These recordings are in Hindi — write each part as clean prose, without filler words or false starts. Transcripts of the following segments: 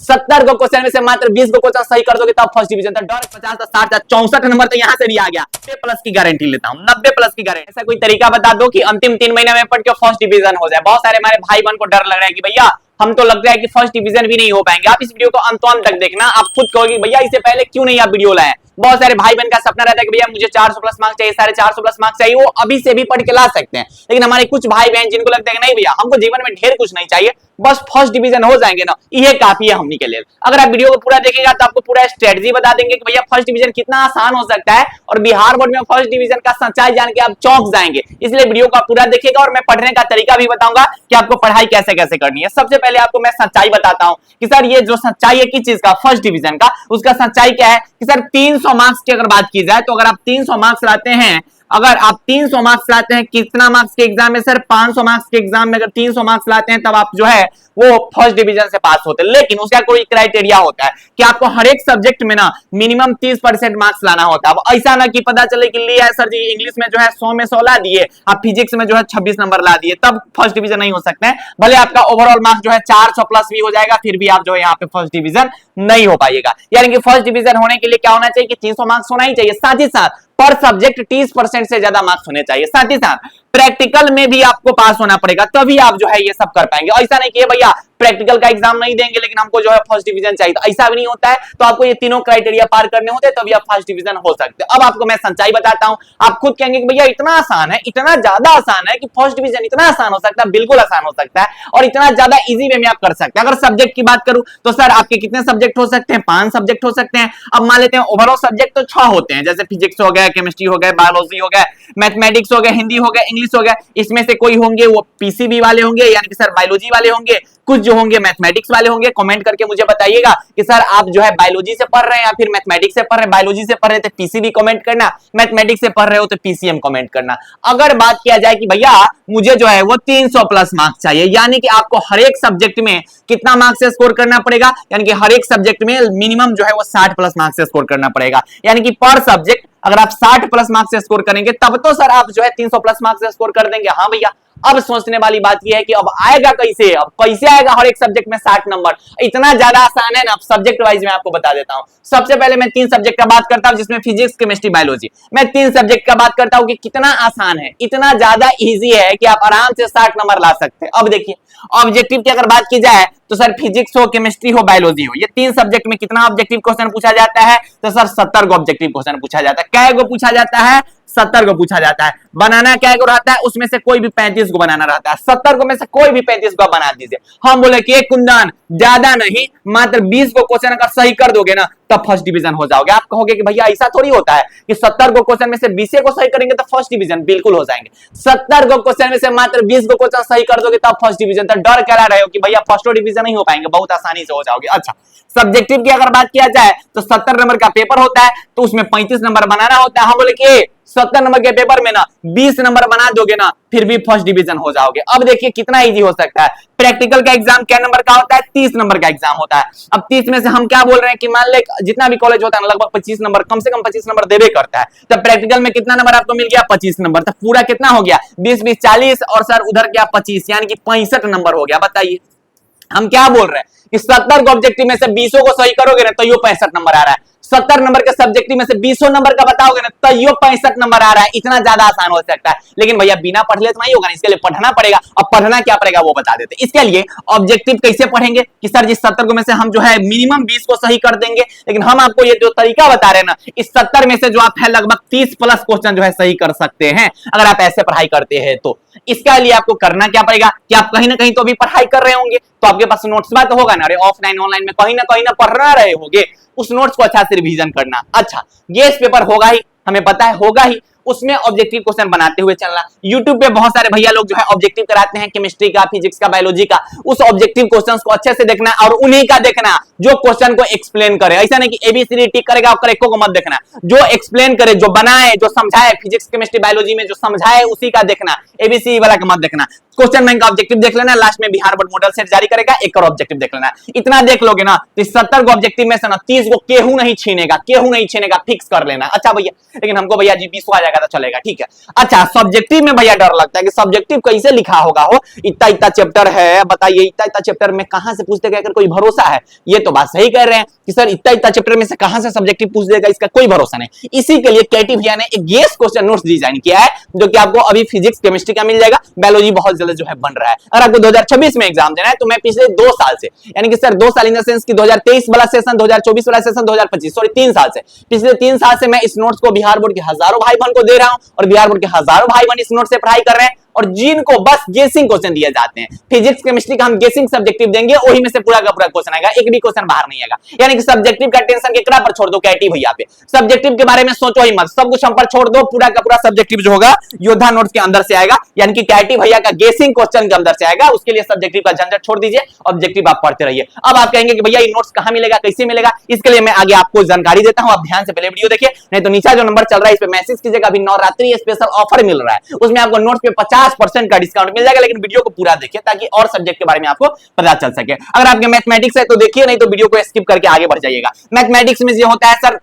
70 को क्वेश्चन में से मात्र 20 को क्वेश्चन सही कर दोगे तब फर्स्ट डिवीजन। तो डर 50 था 60 था 64 नंबर तो यहां से भी आ गया। 90 प्लस की गारंटी लेता हूं, 90 प्लस की गारंटी। ऐसा कोई तरीका बता दो कि अंतिम 3 महीने में पढ़ के फर्स्ट डिवीजन हो जाए। बहुत सारे हमारे भाई बहन को डर लग रहा है कि भैया हम तो लगता है कि फर्स्ट डिवीजन भी नहीं हो पाएंगे। आप इस वीडियो को अंत तक देखना, आप खुद कहोगे भैया इससे पहले क्यों नहीं आप वीडियो लाए। बहुत सारे भाई बहन का सपना रहता है कि भैया मुझे 400 प्लस मार्क्स चाहिए, 450 प्लस मार्क्स चाहिए, वो अभी से भी पढ़ के ला सकते हैं। लेकिन हमारे कुछ भाई बहन जिनको लगता है कि नहीं भैया हमको जीवन में ढेर कुछ नहीं चाहिए, बस फर्स्ट डिवीजन हो जाएंगे ना, ये काफी है हमनी के लिए। अगर आप वीडियो को पूरा देखेगा तो आपको पूरा स्ट्रेटजी बता देंगे कि भैया फर्स्ट डिवीजन कितना आसान हो सकता है, और बिहार बोर्ड में फर्स्ट डिवीजन का सच्चाई जान के आप चौंक जाएंगे। इसलिए वीडियो को पूरा देखिएगा और मैं पढ़ने का तरीका भी बताऊंगा कि आपको पढ़ाई कैसे कैसे करनी है। सबसे पहले आपको मैं सच्चाई बताता हूं कि सर ये जो सच्चाई है किस चीज का, फर्स्ट डिवीजन का, उसका सच्चाई क्या है कि सर 300 मार्क्स की अगर बात की जाए तो अगर आप 300 मार्क्स लाते हैं, अगर आप 300 मार्क्स लाते हैं, कितना मार्क्स के एग्जाम में सर 500 मार्क्स के एग्जाम में अगर 300 मार्क्स लाते हैं तब आप जो है वो फर्स्ट डिवीजन से पास होते हैं। लेकिन उसका कोई क्राइटेरिया होता है कि आपको हर एक सब्जेक्ट में ना मिनिमम 30% मार्क्स लाना होता है। अब ऐसा ना कि पता चले कि लिया है सर जी इंग्लिश में जो है 100 में 100 ला दिए, आप फिजिक्स में जो है 26 नंबर ला दिए, तब फर्स्ट डिवीजन नहीं हो सकते हैं। भले आपका ओवरऑल मार्क्स जो है 400 प्लस भी हो जाएगा, फिर भी आप जो है यहाँ पे फर्स्ट डिवीजन नहीं हो पाएगा। यानी कि फर्स्ट डिवीजन होने के लिए क्या होना चाहिए कि 300 मार्क्स होना ही चाहिए, साथ ही साथ पर सब्जेक्ट 30% से ज्यादा मार्क्स होने चाहिए, साथ ही साथ प्रैक्टिकल में भी आपको पास होना पड़ेगा, तभी आप जो है ये सब कर पाएंगे। ऐसा नहीं कि भैया प्रैक्टिकल का एग्जाम नहीं देंगे लेकिन हमको जो है फर्स्ट डिवीजन चाहिए, तो ऐसा भी नहीं होता है। तो आपको ये तीनों क्राइटेरिया पार करने होते हैं तभी आप फर्स्ट डिवीजन हो सकते हैं। अब आपको मैं सच्चाई बताता हूं, आप खुद कहेंगे कि भैया इतना आसान है, इतना ज्यादा आसान है कि फर्स्ट डिवीजन इतना आसान हो सकता है, बिल्कुल आसान हो सकता है और इतना ज्यादा इजी वे में आप कर सकते हैं। अगर सब्जेक्ट की बात करूं तो सर आपके कितने सब्जेक्ट हो सकते हैं, 5 सब्जेक्ट हो सकते हैं। अब मान लेते हैं ओवरऑल सब्जेक्ट तो 6 होते हैं, जैसे फिजिक्स हो गया, केमिस्ट्री हो गया, बायोलॉजी हो गया, मैथमेटिक्स हो गया, हिंदी हो गया, इंग्लिश हो गया। इसमें से कोई होंगे वो पीसीबी वाले होंगे यानी कि सर बायोलॉजी वाले होंगे, कुछ जो होंगे मैथमेटिक्स वाले होंगे। कमेंट करके मुझे बताइएगा कि सर आप जो है बायोलॉजी से पढ़ रहे हैं या फिर मैथमेटिक्स से पढ़ रहे हैं। बायोलॉजी से पढ़ रहे हैं तो पीसीबी कमेंट करना, मैथमेटिक्स से पढ़ रहे हो तो पीसीएम कमेंट करना। अगर बात किया जाए कि भैया मुझे जो है वो 300 प्लस मार्क्स चाहिए, यानी कि आपको हर एक सब्जेक्ट में कितना मार्क्स से स्कोर करना पड़ेगा, यानी कि हर एक सब्जेक्ट में मिनिमम जो है वो 60 प्लस मार्क्स से स्कोर करना पड़ेगा। यानी कि पर सब्जेक्ट अगर आप 60 प्लस मार्क्स से स्कोर करेंगे तब तो सर आप जो है 300 प्लस मार्क्स से स्कोर कर देंगे। हाँ भैया, अब सोचने वाली बात यह है कि अब आएगा कैसे, अब कैसे आएगा हर एक सब्जेक्ट में 60 नंबर, इतना ज्यादा आसान है ना। सब्जेक्ट वाइज मैं आपको बता देता हूं। सबसे पहले मैं 3 सब्जेक्ट का बात करता हूं जिसमें फिजिक्स, केमिस्ट्री, बायोलॉजी। मैं 3 सब्जेक्ट का बात करता हूं कि कितना आसान है, इतना ज्यादा इजी है कि आप आराम से 60 नंबर ला सकते हैं। अब देखिए ऑब्जेक्टिव की अगर बात की जाए तो सर फिजिक्स हो, केमिस्ट्री हो, बायोलॉजी हो, ये 3 सब्जेक्ट में कितना ऑब्जेक्टिव क्वेश्चन पूछा जाता है तो सर 70 को ऑब्जेक्टिव क्वेश्चन पूछा जाता है। क्या को पूछा जाता है, 70 को पूछा जाता है। बनाना क्या को रहता है, उसमें से कोई भी 35 को बनाना रहता है। 70 को में से कोई भी 35 को बना दीजिए। हम बोले कि एक कुंदन ज्यादा नहीं, मात्र 20 को क्वेश्चन अगर सही कर दोगे ना तब फर्स्ट डिवीजन हो जाओगे। आप कहोगे कि भैया ऐसा थोड़ी होता है कि 70 को क्वेश्चन में से 20 को सही करेंगे तो फर्स्ट डिवीजन, बिल्कुल हो जाएंगे। 70 को क्वेश्चन में से मात्र 20 को क्वेश्चन सही कर दोगे तब फर्स्ट डिवीजन। तो डर क्या रहे हो कि भैया फर्स्ट डिवीजन नहीं हो पाएंगे, बहुत आसानी से हो जाओगे। अच्छा, सब्जेक्टिव की अगर बात किया जाए तो 70 नंबर का पेपर होता है तो उसमें 35 नंबर बनाना होता है। हम बोले कि 70 नंबर के पेपर में ना 20 नंबर बना दोगे ना फिर भी फर्स्ट डिवीजन हो जाओगे। अब देखिए कितना इजी हो सकता है। प्रैक्टिकल का एग्जाम क्या नंबर का होता है, 30 नंबर का एग्जाम होता है। अब 30 में से हम क्या बोल रहे हैं कि मान ले जितना भी कॉलेज होता है लगभग 25 नंबर, कम से कम 25 नंबर देवे करता है। तो प्रैक्टिकल में कितना नंबर आपको मिल गया, 25 नंबर। तो पूरा कितना हो गया, 20 20 40 और सर उधर क्या 25, यानी कि 65 नंबर हो गया। बताइए हम क्या बोल रहे हैं कि 70 को ऑब्जेक्टिव में से 20 को सही करोगे ना तो यो 65 नंबर आ रहा है। 70 नंबर के सब्जेक्टिव में से 20 नंबर का बताओगे ना तो यो 65 नंबर आ रहा है। इतना ज्यादा आसान हो सकता है, लेकिन भैया बिना पढ़ ले तो नहीं होगा ना, इसके लिए पढ़ना पड़ेगा। अब पढ़ना क्या पड़ेगा वो बता देते। इसके लिए ऑब्जेक्टिव कैसे पढ़ेंगे कि सर जी 70 को में से हम जो है मिनिमम 20 को सही कर देंगे, लेकिन हम आपको ये जो तरीका बता रहे हैं ना, इस 70 में से जो आप है लगभग 30 प्लस क्वेश्चन जो है सही कर सकते हैं अगर आप ऐसे पढ़ाई करते हैं। तो इसके लिए आपको करना क्या पड़ेगा कि आप कहीं ना कहीं तो भी पढ़ाई कर रहे होंगे, तो आपके पास नोट्स में तो होगा ना, अरे ऑफलाइन ऑनलाइन में कहीं ना पढ़ रहे होंगे, उस नोट्स को अच्छा से रिवीजन करना। अच्छा, ये इस पेपर होगा ही, हमें पता है होगा ही, उसमें ऑब्जेक्टिव क्वेश्चन बनाते हुए चलना। YouTube पे बहुत सारे भैया लोग जो है ऑब्जेक्टिव कराते हैं, केमिस्ट्री का, फिजिक्स का, बायोलॉजी का। उस ऑब्जेक्टिव क्वेश्चंस को अच्छे से देखना और उन्हीं का देखना जो क्वेश्चन को एक्सप्लेन करे। ऐसा नहीं कि एबीसीडी टिक करेगा और एको को मत देखना, जो एक्सप्लेन करे, जो बनाए, जो समझाए, फिजिक्स केमिस्ट्री बायोलॉजी में जो समझाए उसी का देखना, एबीसी वाला का मत देखना। क्वेश्चन बैंक का ऑब्जेक्टिव देख लेना, लास्ट में बिहार बोर्ड मॉडल सेट जारी करेगा, एक और ऑब्जेक्टिव देख लेना। इतना देख लोगे ना तो 70 को ऑब्जेक्टिव में से ना 30 को केहू नहीं छीनेगा, फिक्स कर लेना। अच्छा भैया, लेकिन हमको भैया जी 20 आ जाएगा जाएगा तो चलेगा, ठीक है। अच्छा, सब्जेक्टिव में भैया डर लगता है कि सब्जेक्टिव कैसे लिखा होगा, हो इतना इतना चैप्टर है, बताइए इतना इतना चैप्टर में कहां से पूछ देगा, अगर कोई भरोसा है? ये तो बात सही कह रहे हैं कि सर इतना इतना चैप्टर में से कहां से सब्जेक्टिव पूछ देगा, इसका कोई भरोसा नहीं। इसी के लिए केटी भैया ने एक गेस क्वेश्चन नोट्स डिजाइन किया है, जो कि आपको अभी फिजिक्स केमिस्ट्री का मिल जाएगा, बायोलॉजी बहुत जल्द जो है बन रहा है। अगर आपको 2026 में एग्जाम देना है तो मैं पिछले 2 साल से, यानी कि सर 2 साल इन द सेंस कि 2023 वाला सेशन, 2024 वाला सेशन, 2025 सॉरी 3 साल से, पिछले 3 साल से मैं इस नोट्स को बिहार बोर्ड के हजारों भाई बहन को दे रहा हूं, और बिहार बोर्ड के हजारों भाई बहन इस नोट से पढ़ाई कर रहे हैं, और जिनको बस गेसिंग क्वेश्चन दिए जाते हैं, फिजिक्स केमिस्ट्री का हम गेसिंग सब्जेक्टिव देंगे, वही में से पूरा का पूरा क्वेश्चन आएगा, एक भी क्वेश्चन बाहर नहीं आएगा। यानी कि सब्जेक्टिव का टेंशन केकरा पर छोड़ दो, कैटी भैया पे। सब्जेक्टिव के बारे में सोचो ही मत, सब कुछ हम पर छोड़ दो, पूरा का पूरा सब्जेक्टिव जो होगा योद्धा नोट्स के अंदर से आएगा, यानी कि कैटी भैया का गेसिंग क्वेश्चन के अंदर से आएगा। उसके लिए सब्जेक्टिव का झंझट छोड़ दीजिए, ऑब्जेक्टिव आप पढ़ते रहिए। अब आप कहेंगे कि भैया ये नोट्स कहां मिलेगा, कैसे मिलेगा, इसके लिए मैं आगे आपको जानकारी देता हूं, आप ध्यान से पहले वीडियो देखिए, नहीं तो नीचे जो नंबर चल रहा है इस पे मैसेज कीजिएगा, अभी नवरात्रि स्पेशल ऑफर मिल रहा है, उसमें आपको नोट्स पे 50% का डिस्काउंट मिल जाएगा, लेकिन वीडियो को पूरा देखिए ताकि और सब्जेक्ट के बारे में आपको पता चल सके। अगर आपके मैथमेटिक्स है तो देखिए, नहीं तो वीडियो को स्किप करके आगे बढ़ जाइएगा। मैथमेटिक्स में ये होता है सर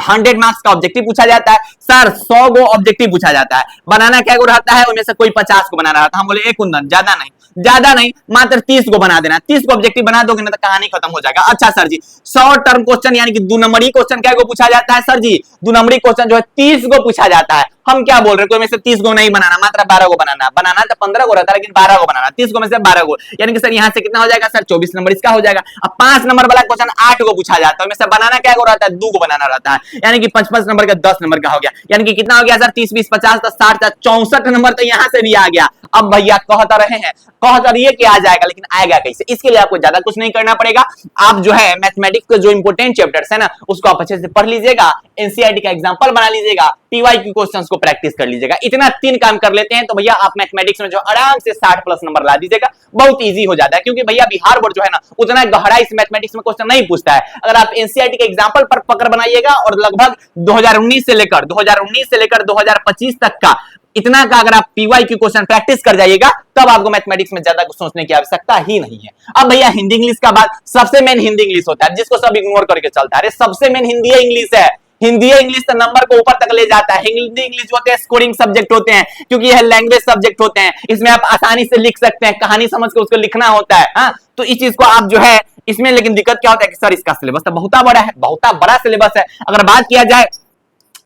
100 मार्क्स का ऑब्जेक्टिव पूछा जाता है, सर 100 गो ऑब्जेक्टिव पूछा जाता है, बनाना क्या गो रहता है, उनमें से कोई 50 को बनाना रहता है। हम बोले एक कुंदन ज्यादा नहीं मात्र 30 को बना देना, 30 को ऑब्जेक्टिव बना दोगे ना तो कहानी खत्म हो जाएगा। अच्छा सर जी 100 टर्म क्वेश्चन यानी कि 2 नंबरी क्वेश्चन क्या को पूछा जाता है, सर जी 2 नंबरी क्वेश्चन जो है 30 को पूछा जाता है। हम क्या बोल रहे हैं, कोई में से 30 को नहीं बनाना, मात्र 12 को बनाना, बनाना तो 15 को रहता है लेकिन 12 को बनाना, 30 को में से 12 को, यानी कि सर यहां से कितना हो जाएगा सर 24 नंबर इसका हो जाएगा। अब 5 नंबर वाला क्वेश्चन 8 को पूछा जाता है, में से बनाना क्या को रहता है, 2 को बनाना रहता है, यानी कि 55 नंबर का 10 नंबर का हो गया, यानी कि कितना हो गया सर 30 20 50 60 64 नंबर तो यहां से भी आ गया। अब भैया कहता रहे हैं, कहता रहिए कि आ जाएगा, लेकिन आएगा कैसे, इसके लिए आपको ज्यादा कुछ नहीं करना पड़ेगा। आप जो है मैथमेटिक्स के जो इंपोर्टेंट चैप्टर्स है ना उसको आप अच्छे से पढ़ लीजिएगा, एनसीईआरटी का एग्जांपल बना लीजिएगा, पीवाईक्यू क्वेश्चंस को प्रैक्टिस कर लीजिएगा। इतना 3 काम कर लेते हैं तो भैया आप मैथमेटिक्स में जो आराम से 60 प्लस नंबर ला दीजिएगा, बहुत इजी हो जाता है। क्योंकि भैया बिहार बोर्ड जो है ना उतना गहराई से मैथमेटिक्स में क्वेश्चन नहीं पूछता है। अगर आप एनसीईआरटी के एग्जांपल पर पकड़ बनाइएगा और लगभग 2019 से लेकर 2025 तक का इतना का अगर आप पीवाईक्यू क्वेश्चन प्रैक्टिस कर जाइएगा, तब आपको मैथमेटिक्स में ज्यादा कुछ सोचने की आवश्यकता ही नहीं है। अब भैया हिंदी इंग्लिश का बात, सबसे मेन हिंदी इंग्लिश होता है जिसको सब इग्नोर करके चलता है। अरे सबसे मेन हिंदी इंग्लिश है, हिंदी इंग्लिश तो नंबर को ऊपर तक ले जाता है। हिंदी इंग्लिश होते हैं स्कोरिंग सब्जेक्ट होते हैं, क्योंकि यह लैंग्वेज सब्जेक्ट होते हैं, इसमें आप आसानी से लिख सकते हैं, कहानी समझ के उसको लिखना होता है। हाँ तो इस चीज को आप जो है इसमें, लेकिन दिक्कत क्या होता है कि सर इसका सिलेबस तो बहुत बड़ा है, बहुत बड़ा सिलेबस है। अगर बात किया जाए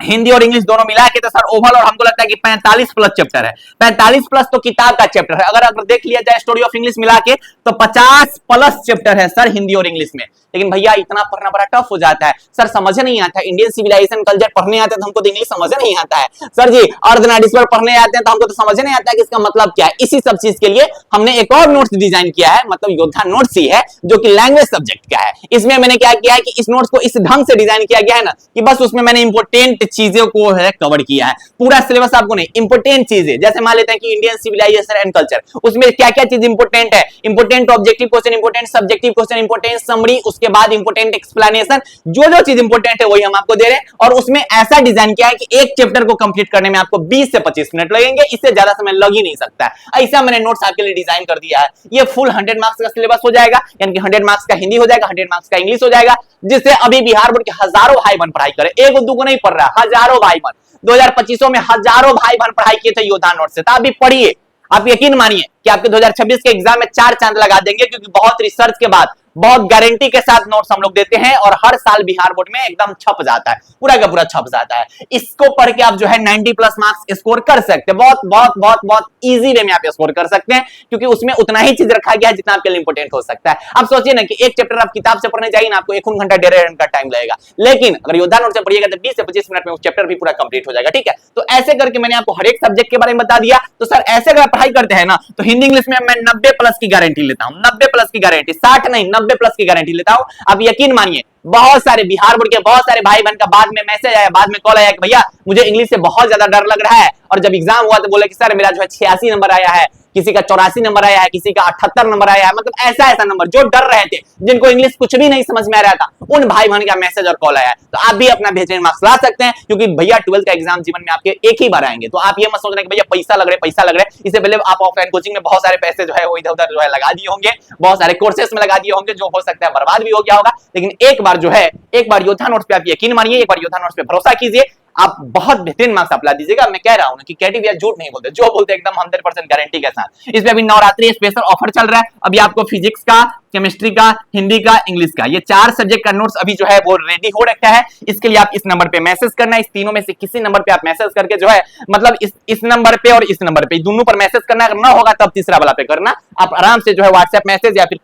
हिंदी और इंग्लिश दोनों मिला के तो सर ओवरऑल हमको लगता है कि 45 प्लस चैप्टर है, 45 प्लस तो किताब का चैप्टर है। अगर देख लिया जाए स्टोरी ऑफ इंग्लिश मिला के तो 50 प्लस चैप्टर है सर हिंदी और इंग्लिश में। लेकिन भैया इतना पढ़ना बड़ा टफ हो जाता है, सर समझ नहीं आता है। इंडियन सिविलाइजेशन कल्चर पढ़ने आते हैं तो हमको तो इंग्लिश समझ नहीं आता है, सर जी अर्धनारीश्वर पढ़ने आते हैं तो हमको तो समझ नहीं आता है कि इसका मतलब क्या है। इसी सब चीज के लिए हमने एक और नोट्स डिजाइन किया है, मतलब योद्धा नोट्स ही है, जो कि लैंग्वेज सब्जेक्ट का है। इसमें मैंने क्या किया है कि इस नोट्स को इस ढंग से डिजाइन किया गया है ना कि बस उसमें मैंने इंपोर्टेंट चीजों को है कवर किया है। पूरा सिलेबस आपको नहीं, इंपोर्टेंट चीजें, जैसे मान लेते हैं कि इंडियन सिविलाइजेशन एंड कल्चर, उसमें क्या क्या चीज इंपोर्टेंट है, important objective question, important subjective question, important summary, उसके बाद इंपोर्टेंट एक्सप्लेनेशन, जो चीज इंपोर्टेंट है वही हम आपको दे रहे हैं। और उसमें ऐसा डिजाइन किया है कि एक चैप्टर को कंप्लीट करने में आपको 20 से 25 मिनट लगेंगे, इससे ज्यादा समय लग ही नहीं सकता है। ऐसा मैंने नोट्स आपके लिए डिजाइन कर दिया है। ये फुल 100 मार्क्स का सिलेबस हो जाएगा, यानी कि 100 मार्क्स का हिंदी हो जाएगा, 100 मार्क्स का इंग्लिश हो जाएगा, जिससे अभी बिहार बोर्ड के हजारों भाई बहन पढ़ाई करे, एक दो को नहीं पढ़ रहा, हजारों भाई बहन 2025 में हजारों भाई बहन पढ़ाई किए थे योद्धा नोट से। तो अभी पढ़िए, आप यकीन मानिए कि आपके 2026 के एग्जाम में 4 चांद लगा देंगे, क्योंकि बहुत रिसर्च के बाद बहुत गारंटी के साथ नोट्स हम लोग देते हैं, और हर साल बिहार बोर्ड में एकदम छप जाता है, पूरा का पूरा छप जाता है। इसको पढ़ के आप जो है 90 प्लस मार्क्स स्कोर कर सकते हैं, बहुत बहुत बहुत बहुत इजी वे में आप स्कोर कर सकते हैं, क्योंकि उसमें उतना ही चीज रखा गया है जितना आपके लिए इंपोर्टेंट हो सकता है। आप सोचिए ना कि एक चैप्टर आप किताब से पढ़ने जाइए ना, आपको 1 घंटा 1.5 घंटा टाइम लगेगा, लेकिन अगर योद्धा नोट से पढ़िएगा तो 20 से 25 मिनट में उस चैप्टर भी पूरा कंप्लीट हो जाएगा। ठीक है, तो ऐसे करके मैंने आपको हर एक सब्जेक्ट के बारे में बता दिया। तो सर ऐसे अगर पढ़ाई करते हैं ना तो हिंदी इंग्लिश में मैं 90 प्लस की गारंटी लेता हूं, 90 प्लस की गारंटी, 60 नहीं 90 प्लस की गारंटी लेता हूं। आप यकीन मानिए बहुत सारे बिहार बोर्ड के बहुत सारे भाई बहन का बाद में मैसेज आया, बाद में कॉल आया कि भैया मुझे इंग्लिश से बहुत ज्यादा डर लग रहा है, और जब एग्जाम हुआ तो बोले कि सर मेरा जो है 86 नंबर आया है, किसी का 84 नंबर आया है, किसी का 78 नंबर आया है, मतलब ऐसा ऐसा नंबर, जो डर रहे थे, जिनको इंग्लिश कुछ भी नहीं समझ में आ रहा था, उन भाई बहन का मैसेज और कॉल आया है। तो आप भी अपना बेहतरीन मार्क्स ला सकते हैं, क्योंकि भैया 12th का एग्जाम जीवन में आपके एक ही बार आएंगे। तो आप ये मत सोच रहे कि भैया पैसा लग रहा है, इससे पहले आप ऑफलाइन कोचिंग में बहुत सारे पैसे जो है वो इधर उधर जो है लगा दिए होंगे, बहुत सारे कोर्सेस में लगा दिए होंगे, जो हो सकता है बर्बाद भी हो गया होगा। लेकिन एक बार जो है, एक बार योद्धा नोट्स पे आप यकीन मानिए, एक बार योद्धा नोट्स पे भरोसा कीजिए, आप बहुत बेहतरीन मार्क्स अप्लाई दीजिएगा। मैं कह रहा हूं कि केटी भैया झूठ नहीं बोलते, जो बोलते एकदम 100% गारंटी के साथ। इसमें अभी नवरात्रि स्पेशल ऑफर चल रहा है। अभी आपको फिजिक्स का, केमिस्ट्री का, हिंदी का, इंग्लिश का, ये 4 सब्जेक्ट का नोट्स अभी जो है वो रेडी हो रखा है। इसके लिए आप इस नंबर पे मैसेज करना है। इस तीनों में से किसी नंबर पे आप मैसेज करके जो है, मतलब इस नंबर पे और इस नंबर पे, दोनों पर मैसेज करना। अगर ना होगा तब तीसरा वाला पे करना। आप आराम से जो है व्हाट्सएप मैसेज या फिर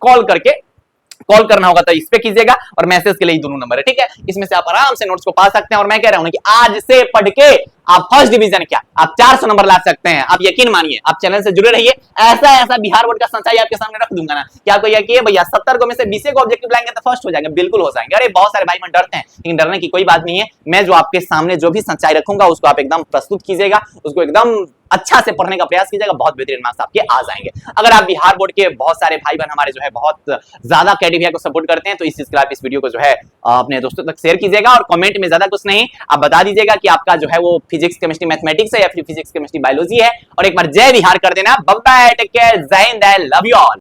कॉल करना होगा तो इस पे कीजिएगा, और मैसेज के लिए दोनों नंबर है, ठीक है। इसमें से आप आराम से नोट्स को पा सकते हैं। और मैं कह रहा हूं कि आज से पढ़ के आप फर्स्ट डिवीजन क्या, आप 400 नंबर ला सकते हैं। आप यकीन मानिए, आप चैनल से जुड़े रहिए। ऐसा ऐसा बिहार बोर्ड का सच्चाई आपके सामने रख दूंगा ना कि आपको यकीन है भैया 70 को में से 20 को ऑब्जेक्टिव लाएंगे तो फर्स्ट हो जाएंगे, बिल्कुल हो जाएंगे। अरे बहुत सारे भाई मन डरते हैं, लेकिन डरने की कोई बात नहीं है। मैं जो आपके सामने जो भी सच्चाई रखूंगा उसको आप एकदम प्रस्तुत कीजिएगा, उसको एकदम अच्छा से पढ़ने का प्रयास कीजिएगा, बहुत बेहतरीन मार्क्स आपके आ जाएंगे। अगर आप बिहार बोर्ड के बहुत सारे भाई बहन हमारे जो है बहुत ज्यादा कैटेगरी को सपोर्ट करते हैं तो इस चीज के लिए आप इस वीडियो को जो है अपने दोस्तों तक शेयर कीजिएगा। और कमेंट में ज्यादा कुछ नहीं, आप बता दीजिएगा कि आपका जो है वो फिजिक्स केमिस्ट्री मैथमेटिक्स है या फिर फिजिक्स केमिस्ट्री बायोलॉजी है। और एक बार जय बिहार कर देना। बाय बाय, टेक केयर, जय हिंद, लव यू ऑल।